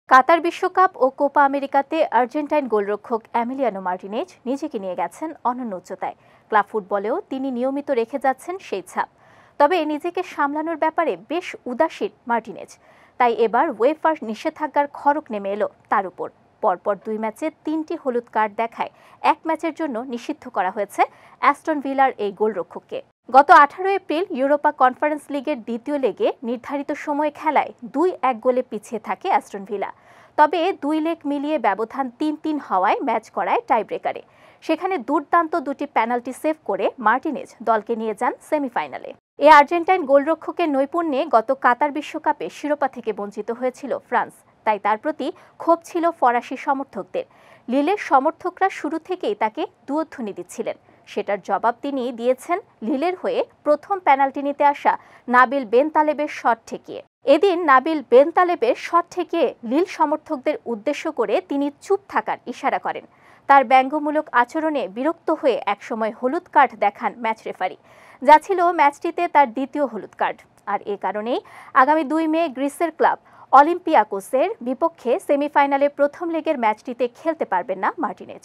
কাতার বিশ্বকাপ ও কোপা আমেরিকাতে আর্জেন্টাইন গোলরক্ষক এমিলিয়ানো মার্টিনেজ নিজেকে নিয়ে গেছেন অনন্য উচ্চতায়। ক্লাব ফুটবলেও তিনি নিয়মিত রেখে যাচ্ছেন সেই ছাপ। তবে নিজেকে সামলানোর ব্যাপারে বেশ উদাসীন মার্টিনেজ। তাই এবার ওয়েফার নিষেধাজ্ঞার খড়ক নেমে এলো তার উপর। পরপর 2 ম্যাচে 3টি হলুদ কার্ড দেখায় এক ম্যাচের জন্য নিষিদ্ধ করা হয়েছে অ্যাস্টন ভিলার এই গোলরক্ষককে। গত 18 এপ্রিল ইউরোপা কনফারেন্স লিগের দ্বিতীয় লেগে নির্ধারিত সময়ে খেলায় 2-1 গোলে পিছিয়ে থাকে অ্যাস্টন ভিলা। তবে 2 লেগ মিলিয়ে ব্যবধান 3-3 হওয়ায় ম্যাচ করায় টাইব্রেকারে। সেখানে দুর্দান্ত দুটি পেনাল্টি সেভ করে মার্টিনেজ দলকে নিয়ে যান সেমিফাইনালে। এই আর্জেন্টাইন গোলরক্ষকের নৈপুণ্যে গত কাতার বিশ্বকাপে শিরোপা থেকে বঞ্চিত হয়েছিল ফ্রান্স। তাই তার প্রতি ক্ষোভ ছিল ফরাসি সমর্থকদের। লিলের সমর্থকরা শুরু থেকেই তাকে দুয়ধ্বনি দিচ্ছিলেন। সেটার জবাব তিনি দিয়েছেন লিলের হয়ে প্রথম পেনাল্টি নিতে আসা নাবিল বেনতালেবের শট ঠেকিয়ে। এদিন নাবিল বেনতালেবের শট ঠেকিয়ে লিল সমর্থকদের উদ্দেশ্য করে তিনি চুপ থাকার ইশারা করেন। তার ব্যঙ্গমূলক আচরণে বিরক্ত হয়ে একসময় হলুদ কার্ড দেখান ম্যাচ রেফারি, যা ছিল ম্যাচটিতে তার দ্বিতীয় হলুদ কার্ড। আর এ কারণেই আগামী 2 মে গ্রিসের ক্লাব অলিম্পিয়াকোসের বিপক্ষে সেমিফাইনালে প্রথম লেগের ম্যাচটিতে খেলতে পারবেন না মার্টিনেজ।